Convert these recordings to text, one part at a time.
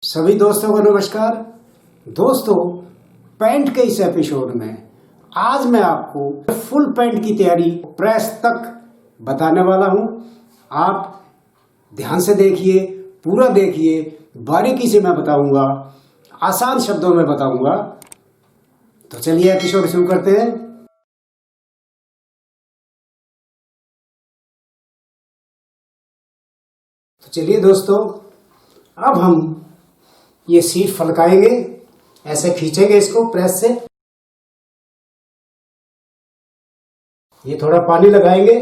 सभी दोस्तों को नमस्कार। दोस्तों, पैंट के इस एपिसोड में आज मैं आपको फुल पैंट की तैयारी प्रेस तक बताने वाला हूं। आप ध्यान से देखिए, पूरा देखिए, बारीकी से मैं बताऊंगा, आसान शब्दों में बताऊंगा। तो चलिए एपिसोड शुरू करते हैं। तो चलिए दोस्तों, अब हम ये सीट फलकाएंगे, ऐसे खींचेंगे इसको प्रेस से। ये थोड़ा पानी लगाएंगे।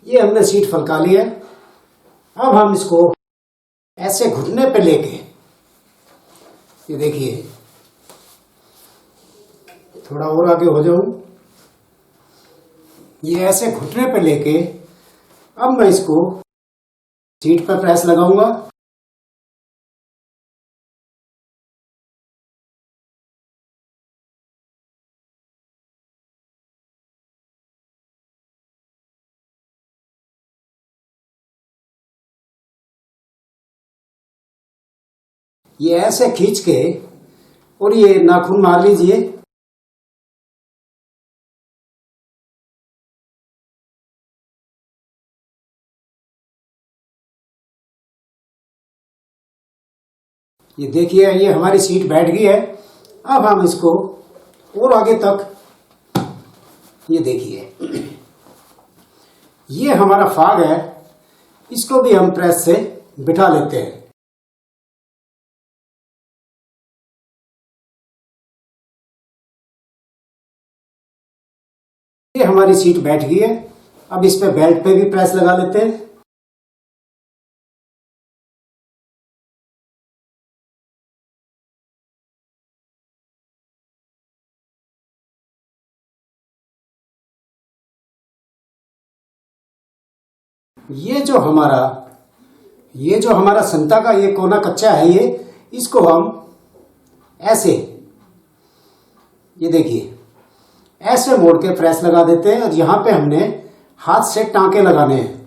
ये हमने सीट फलका ली है। अब हम इसको ऐसे घुटने पे लेके, ये देखिए, थोड़ा और आगे हो जाऊं। ये ऐसे घुटने पे लेके अब मैं इसको सीट पर प्रेस लगाऊंगा। ये ऐसे खींच के और ये नाखून मार लीजिए। ये देखिए, ये हमारी सीट बैठ गई है। अब हम इसको और आगे तक, ये देखिए, ये हमारा फाग है, इसको भी हम प्रेस से बिठा लेते हैं। ये हमारी सीट बैठ गई है। अब इस पे बेल्ट पे भी प्रेस लगा लेते हैं। ये जो हमारा संता का ये कोना कच्चा है, ये इसको हम ऐसे, ये देखिए, ऐसे मोड़ के प्रेस लगा देते हैं। और यहां पे हमने हाथ से टांके लगाने हैं।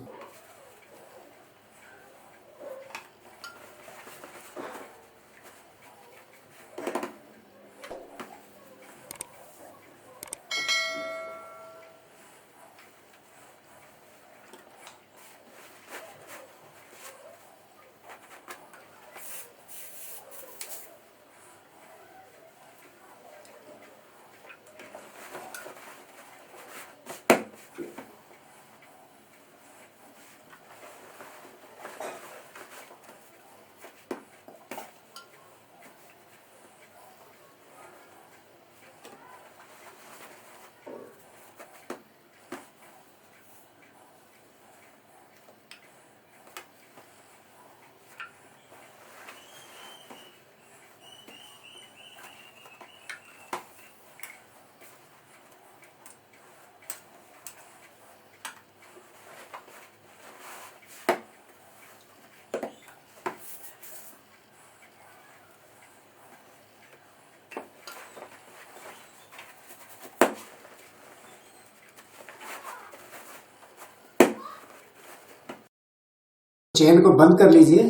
चेन को बंद कर लीजिए।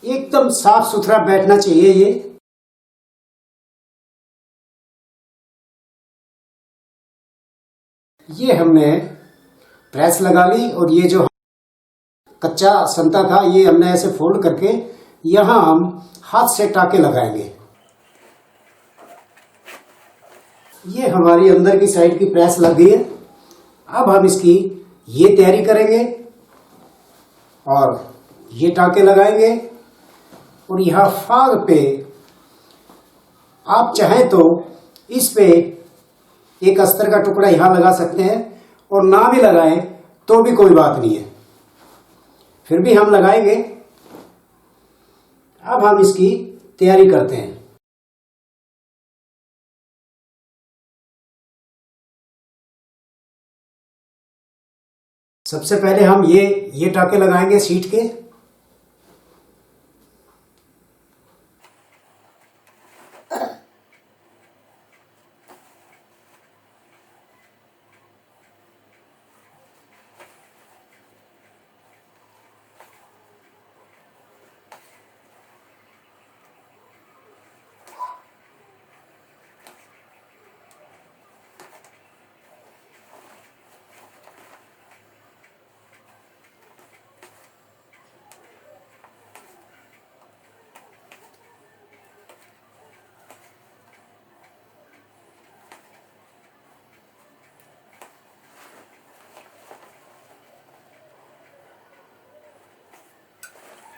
एकदम साफ सुथरा बैठना चाहिए ये हमने प्रेस लगा ली। और ये जो कच्चा संता था, ये हमने ऐसे फोल्ड करके यहां हम हाथ से टाके लगाएंगे। ये हमारी अंदर की साइड की प्रेस लग गई है। अब हम इसकी ये तैयारी करेंगे और ये टाके लगाएंगे। और यहां फाग पे आप चाहें तो इस पे एक अस्तर का टुकड़ा यहां लगा सकते हैं, और ना भी लगाएं तो भी कोई बात नहीं है, फिर भी हम लगाएंगे। अब हम इसकी तैयारी करते हैं। सबसे पहले हम ये टाके लगाएंगे सीट के।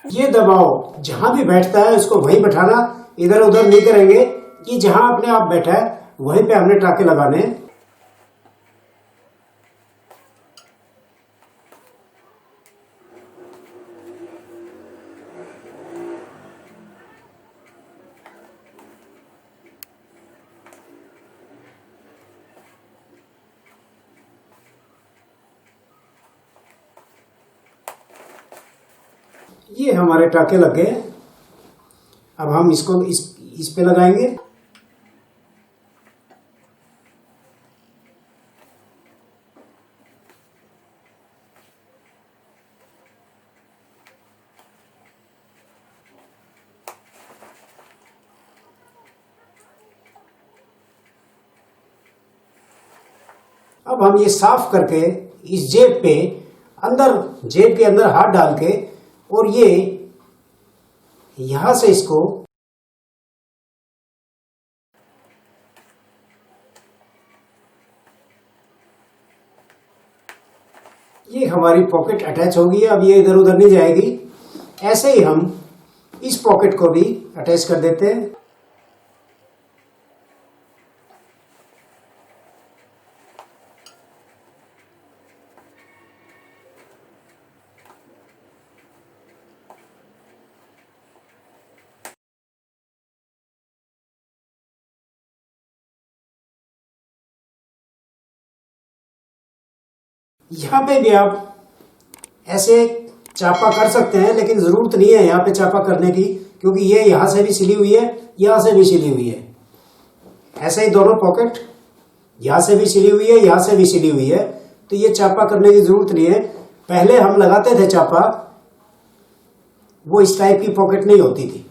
ये दबाव जहां भी बैठता है उसको वहीं बैठाना, इधर उधर नहीं करेंगे कि जहां अपने आप बैठा है वहीं पे हमने टाके लगाने हैं। ये हमारे टाके लग गए। अब हम इसको इस पे लगाएंगे। अब हम ये साफ करके इस जेब पे अंदर, जेब के अंदर हाथ डाल के, और ये यहां से इसको ये हमारी पॉकेट अटैच होगी। अब ये इधर उधर नहीं जाएगी। ऐसे ही हम इस पॉकेट को भी अटैच कर देते हैं। यहाँ पे भी आप ऐसे चापा कर सकते हैं, लेकिन जरूरत नहीं है यहाँ पे चापा करने की, क्योंकि ये यहाँ से भी सिली हुई है, यहाँ से भी सिली हुई है। ऐसे ही दोनों पॉकेट यहाँ से भी सिली हुई है, यहाँ से भी सिली हुई है, तो ये चापा करने की जरूरत नहीं है। पहले हम लगाते थे चापा, वो इस टाइप की पॉकेट नहीं होती थी।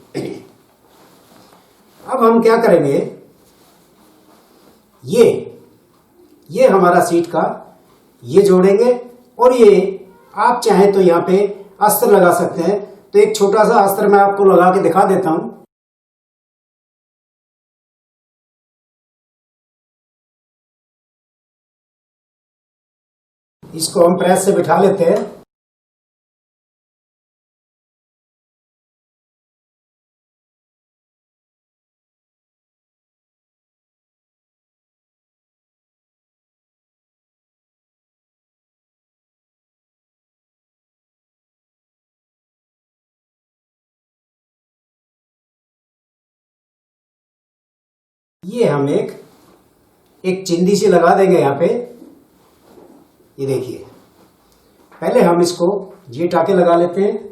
अब हम क्या करेंगे, ये हमारा सीट का ये जोड़ेंगे, और ये आप चाहें तो यहाँ पे अस्तर लगा सकते हैं। तो एक छोटा सा अस्तर मैं आपको लगा के दिखा देता हूं। इसको हम प्रेस से बिठा लेते हैं। ये हम एक चिंदी सी लगा देंगे यहाँ पे। ये देखिए, पहले हम इसको ये टाके लगा लेते हैं।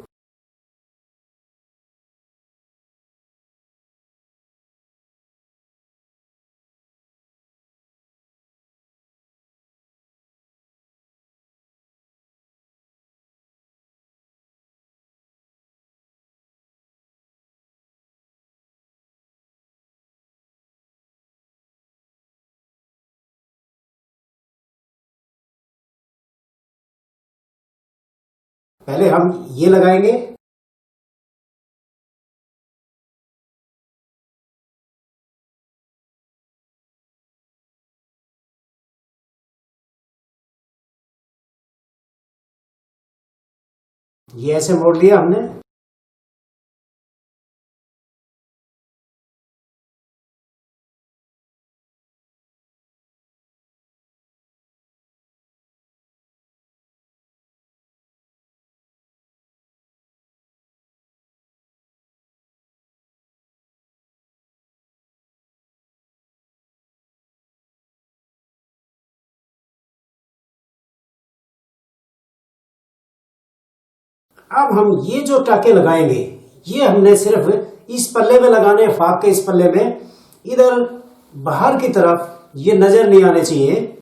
पहले हम ये लगाएंगे, ये ऐसे मोड़ लिया हमने। अब हम ये जो टाके लगाएंगे, ये हमने सिर्फ इस पल्ले में लगाने, फाक के इस पल्ले में। इधर बाहर की तरफ ये नजर नहीं आने चाहिए।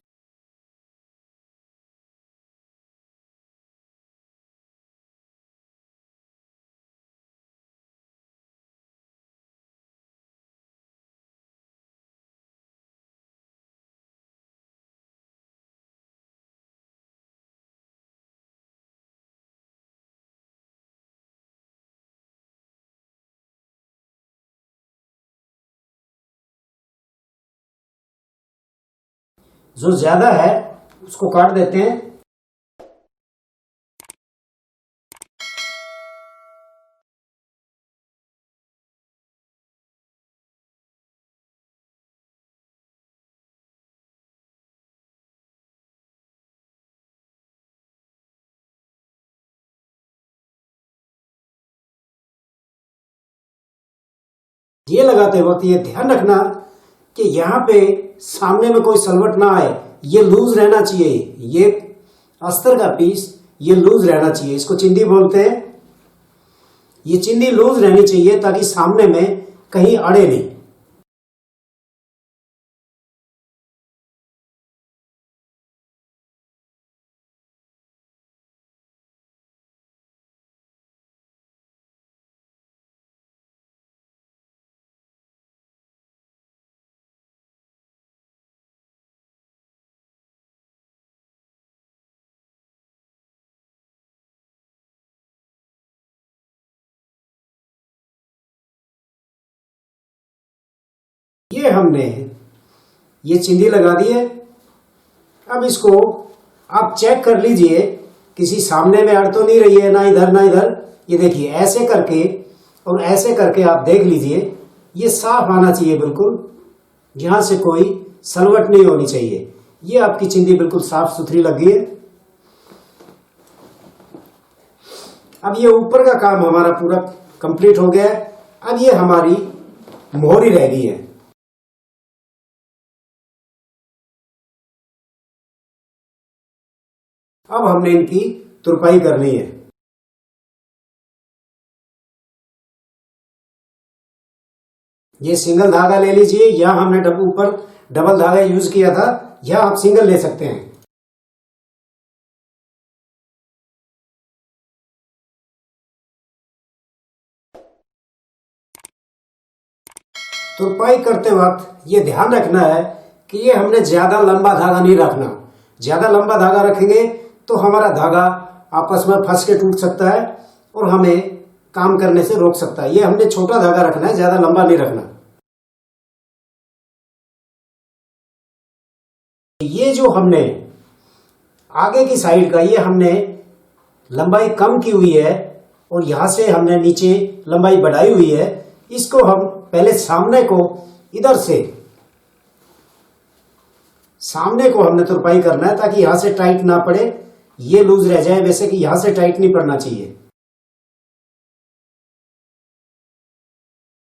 जो ज्यादा है उसको काट देते हैं। ये लगाते वक्त ये ध्यान रखना कि यहाँ पे सामने में कोई सलवट ना आए, ये लूज रहना चाहिए। ये अस्तर का पीस ये लूज रहना चाहिए, इसको चिंदी बोलते हैं। ये चिंदी लूज रहनी चाहिए ताकि सामने में कहीं अड़े नहीं। ये हमने ये चिंदी लगा दी है। अब इसको आप चेक कर लीजिए, किसी सामने में अड़ तो नहीं रही है, ना इधर ना इधर। ये देखिए ऐसे करके और ऐसे करके आप देख लीजिए, ये साफ आना चाहिए बिल्कुल, यहां से कोई सलवट नहीं होनी चाहिए। ये आपकी चिंदी बिल्कुल साफ सुथरी लग गई है। अब ये ऊपर का काम हमारा पूरा कंप्लीट हो गया है। अब ये हमारी मोहरी रह गई है। अब हमने इनकी तुरपाई करनी है। ये सिंगल धागा ले लीजिए, या हमने ऊपर डबल धागा यूज किया था, या आप सिंगल ले सकते हैं। तुरपाई करते वक्त ये ध्यान रखना है कि ये हमने ज्यादा लंबा धागा नहीं रखना। ज्यादा लंबा धागा रखेंगे तो हमारा धागा आपस में फंस के टूट सकता है और हमें काम करने से रोक सकता है। ये हमने छोटा धागा रखना है, ज्यादा लंबा नहीं रखना। ये जो हमने आगे की साइड का, ये हमने लंबाई कम की हुई है और यहां से हमने नीचे लंबाई बढ़ाई हुई है। इसको हम पहले सामने को हमने तुरपाई करना है ताकि यहां से टाइट ना पड़े, ये लूज रह जाए। वैसे कि यहां से टाइट नहीं पड़ना चाहिए,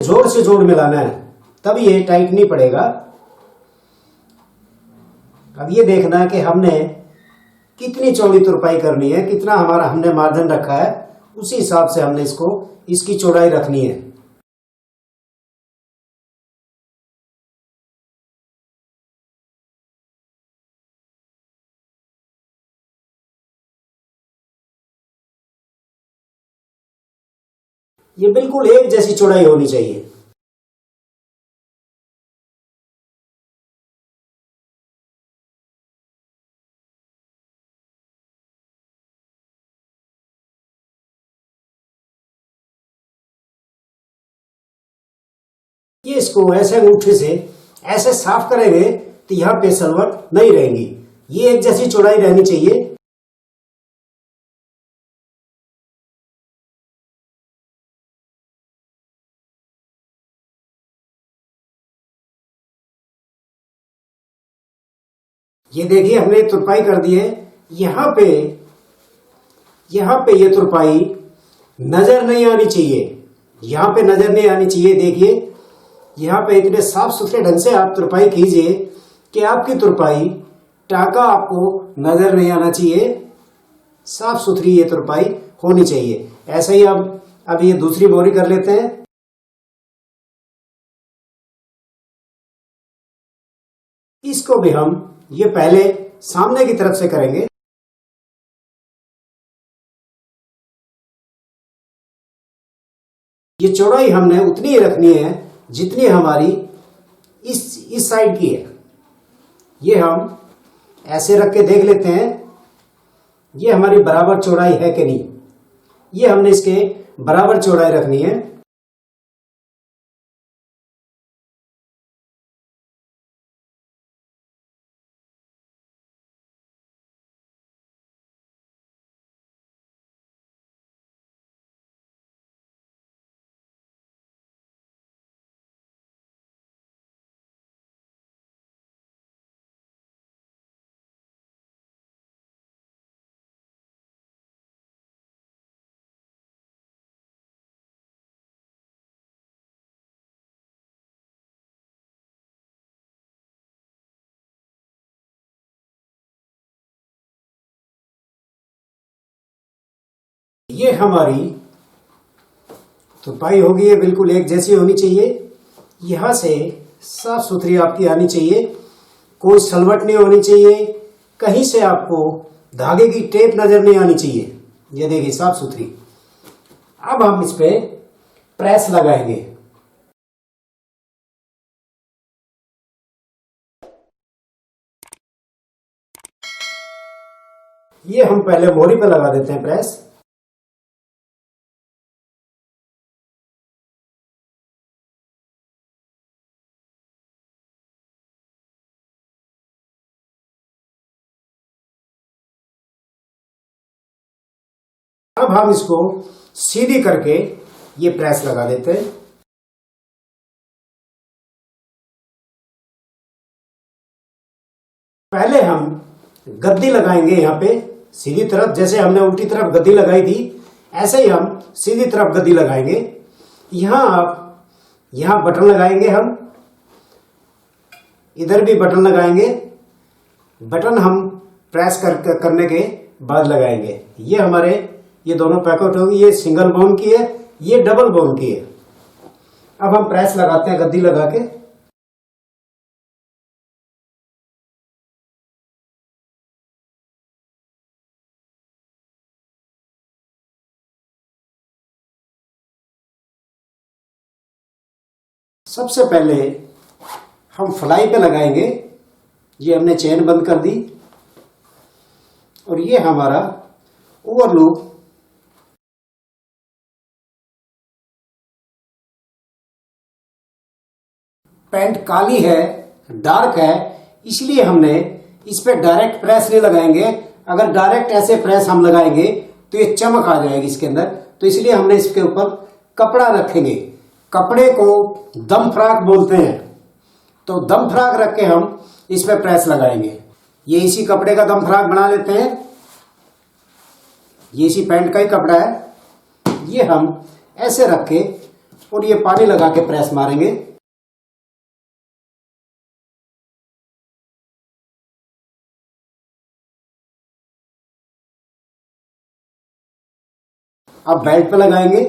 जोड़ से जोड़ मिलाना है, तब ये टाइट नहीं पड़ेगा। अब ये देखना है कि हमने कितनी चौड़ी तुरपाई करनी है, कितना हमारा हमने मार्जिन रखा है, उसी हिसाब से हमने इसकी चौड़ाई रखनी है। ये बिल्कुल एक जैसी चौड़ाई होनी चाहिए। ये इसको ऐसे अंगूठे से ऐसे साफ करेंगे तो यहां पे सलवट नहीं रहेंगी। ये एक जैसी चौड़ाई रहनी चाहिए। ये देखिए हमने तुरपाई कर दी है। यहां पे यहां पे ये तुरपाई नजर नहीं आनी चाहिए, यहां पे नजर नहीं आनी चाहिए। देखिए यहां पे इतने साफ सुथरे ढंग से आप तुरपाई कीजिए कि आपकी तुरपाई टाका आपको नजर नहीं आना चाहिए। साफ सुथरी ये तुरपाई होनी चाहिए। ऐसे ही अब ये दूसरी बोरी कर लेते हैं। इसको भी हम ये पहले सामने की तरफ से करेंगे। ये चौड़ाई हमने उतनी ही रखनी है जितनी हमारी इस साइड की है। ये हम ऐसे रख के देख लेते हैं ये हमारी बराबर चौड़ाई है कि नहीं। ये हमने इसके बराबर चौड़ाई रखनी है। ये हमारी तुरपाई होगी, ये बिल्कुल एक जैसी होनी चाहिए। यहाँ से साफ सुथरी आपकी आनी चाहिए, कोई सलवट नहीं होनी चाहिए, कहीं से आपको धागे की टेप नजर नहीं आनी चाहिए। ये देखिए साफ सुथरी। अब हम इस पे प्रेस लगाएंगे। ये हम पहले मोहरी पे लगा देते हैं प्रेस। अब हम इसको सीधी करके ये प्रेस लगा देते हैं। पहले हम गद्दी लगाएंगे यहाँ पे सीधी तरफ, जैसे हमने उल्टी तरफ गद्दी लगाई थी ऐसे ही हम सीधी तरफ गद्दी लगाएंगे। यहाँ बटन लगाएंगे, हम इधर भी बटन लगाएंगे। बटन हम प्रेस करने के बाद लगाएंगे। ये दोनों पैकेट होगी, ये सिंगल बोन की है, ये डबल बोन की है। अब हम प्रेस लगाते हैं गद्दी लगा के। सबसे पहले हम फ्लाई पे लगाएंगे। ये हमने चेन बंद कर दी और ये हमारा ओवरलूप पैंट काली है, डार्क है, इसलिए हमने इस पे डायरेक्ट प्रेस नहीं लगाएंगे। अगर डायरेक्ट ऐसे प्रेस हम लगाएंगे तो ये चमक आ जाएगी इसके अंदर, तो इसलिए हमने इसके ऊपर कपड़ा रखेंगे। कपड़े को दम फ्राक बोलते हैं, तो दम फ्राक रख के हम इस पे प्रेस लगाएंगे। ये इसी कपड़े का दम फ्राक बना लेते हैं, ये इसी पैंट का ही कपड़ा है। ये हम ऐसे रख के और ये पानी लगा के प्रेस मारेंगे। अब बेल्ट पे लगाएंगे।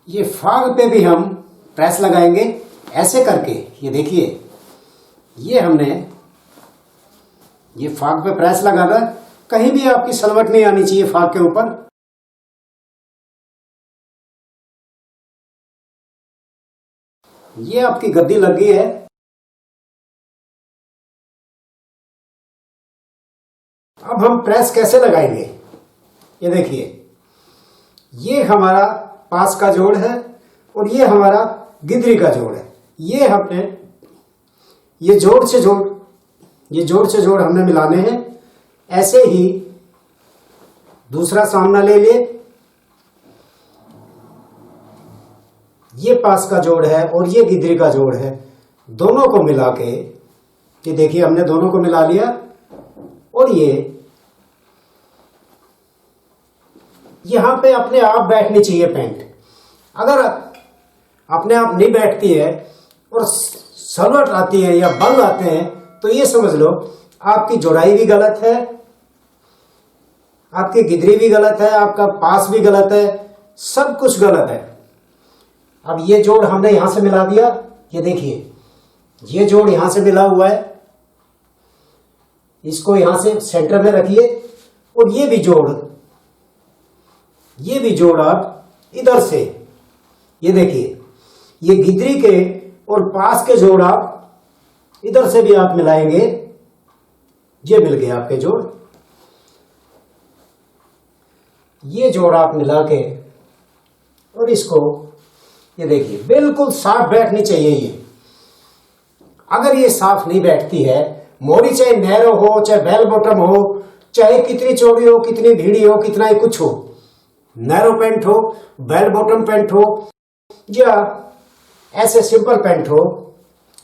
ये फाग पे भी हम प्रेस लगाएंगे ऐसे करके। ये देखिए, ये हमने ये फाग पे प्रेस लगाना, कहीं भी आपकी सलवट नहीं आनी चाहिए फाग के ऊपर। ये आपकी गद्दी लग गई है। अब हम प्रेस कैसे लगाएंगे, ये देखिए, ये हमारा पास का जोड़ है और ये हमारा गिदरी का जोड़ है। ये हमने ये जोड़ से जोड़ हमने मिलाने हैं। ऐसे ही दूसरा सामना ले लिए, ये पास का जोड़ है और ये गिदरी का जोड़ है, दोनों को मिला के, ये देखिए हमने दोनों को मिला लिया। और ये यहां पे अपने आप बैठनी चाहिए पैंट। अगर अपने आप नहीं बैठती है और सलवट आती है या बल आते हैं तो ये समझ लो आपकी जोड़ाई भी गलत है, आपकी गिदरी भी गलत है, आपका पास भी गलत है, सब कुछ गलत है। अब ये जोड़ हमने यहां से मिला दिया, ये देखिए ये जोड़ यहां से मिला हुआ है, इसको यहां से सेंटर में रखिए। और ये भी जोड़ आप इधर से, ये देखिए, ये गिदरी के और पास के जोड़ आप इधर से भी आप मिलाएंगे ये मिल गया आपके जोड़। ये जोड़ आप मिला के और इसको ये देखिए बिल्कुल साफ बैठनी चाहिए ये। अगर ये साफ नहीं बैठती है, मोड़ी चाहे नैरो हो चाहे बेल बॉटम हो, चाहे कितनी चौड़ी हो कितनी भीड़ी हो कितना ही कुछ हो, नैरो पैंट हो बेल बॉटम पैंट हो या ऐसे सिंपल पैंट हो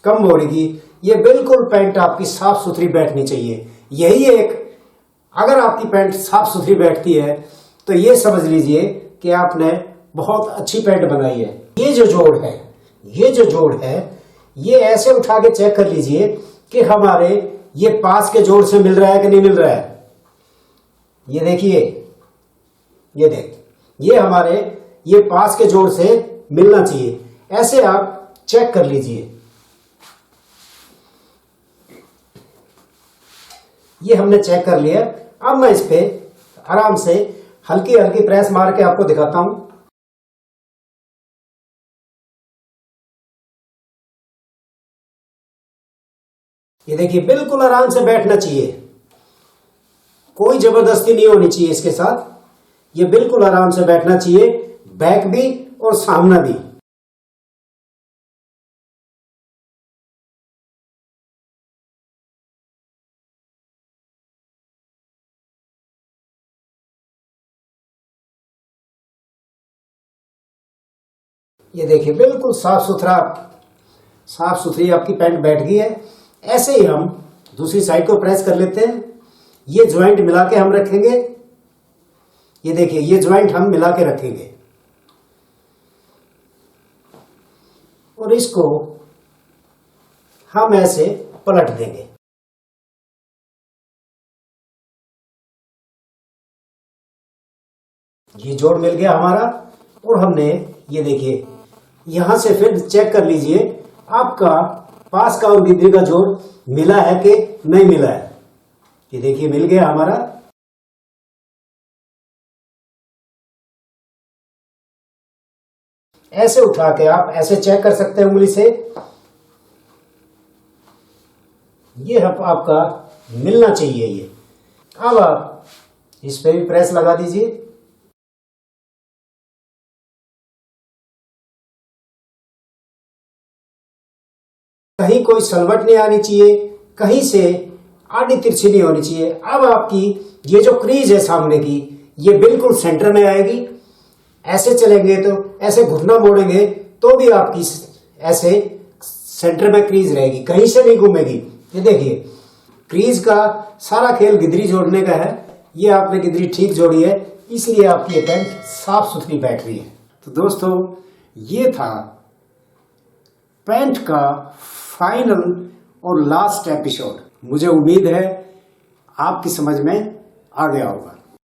कम मोड़ी की, ये बिल्कुल पैंट आपकी साफ सुथरी बैठनी चाहिए। यही एक, अगर आपकी पैंट साफ सुथरी बैठती है तो ये समझ लीजिए कि आपने बहुत अच्छी पैंट बनाई है। ये जो जोड़ है, ये जो जोड़ है, ये ऐसे उठा के चेक कर लीजिए कि हमारे ये पास के जोड़ से मिल रहा है कि नहीं मिल रहा है। ये देखिए, ये देख, ये हमारे ये पास के जोड़ से मिलना चाहिए। ऐसे आप चेक कर लीजिए। ये हमने चेक कर लिया। अब मैं इस पे आराम से हल्की हल्की प्रेस मार के आपको दिखाता हूं। ये देखिए बिल्कुल आराम से बैठना चाहिए, कोई जबरदस्ती नहीं होनी चाहिए इसके साथ। ये बिल्कुल आराम से बैठना चाहिए, बैक भी और सामना भी। ये देखिए बिल्कुल साफ सुथरा, साफ सुथरी आपकी पैंट बैठ गई है। ऐसे ही हम दूसरी साइड को प्रेस कर लेते हैं। ये ज्वाइंट मिला के हम रखेंगे। ये देखिए ये ज्वाइंट हम मिला के रखेंगे और इसको हम ऐसे पलट देंगे। ये जोड़ मिल गया हमारा और हमने ये देखिए यहां से फिर चेक कर लीजिए आपका पास का और गिद्दी का जोड़ मिला है कि नहीं मिला है। ये देखिए मिल गया हमारा। ऐसे उठा के आप ऐसे चेक कर सकते हैं उंगली से। ये आपका मिलना चाहिए ये। अब आप इस पे भी प्रेस लगा दीजिए। कहीं कोई सलवट नहीं आनी चाहिए, कहीं से आड़ी तिरछी नहीं होनी चाहिए। अब आपकी ये जो क्रीज है सामने की, ये बिल्कुल सेंटर में आएगी। ऐसे चलेंगे तो ऐसे घुटना मोड़ेंगे तो भी आपकी ऐसे सेंटर में क्रीज रहेगी, कहीं से नहीं घूमेगी। ये देखिए क्रीज का सारा खेल गिदरी जोड़ने का है। ये आपने गिदरी ठीक जोड़ी है, इसलिए आपकी ये पैंट साफ सुथरी बैठ रही है। तो दोस्तों ये था पैंट का फाइनल और लास्ट एपिसोड। मुझे उम्मीद है आपकी समझ में आ गया होगा।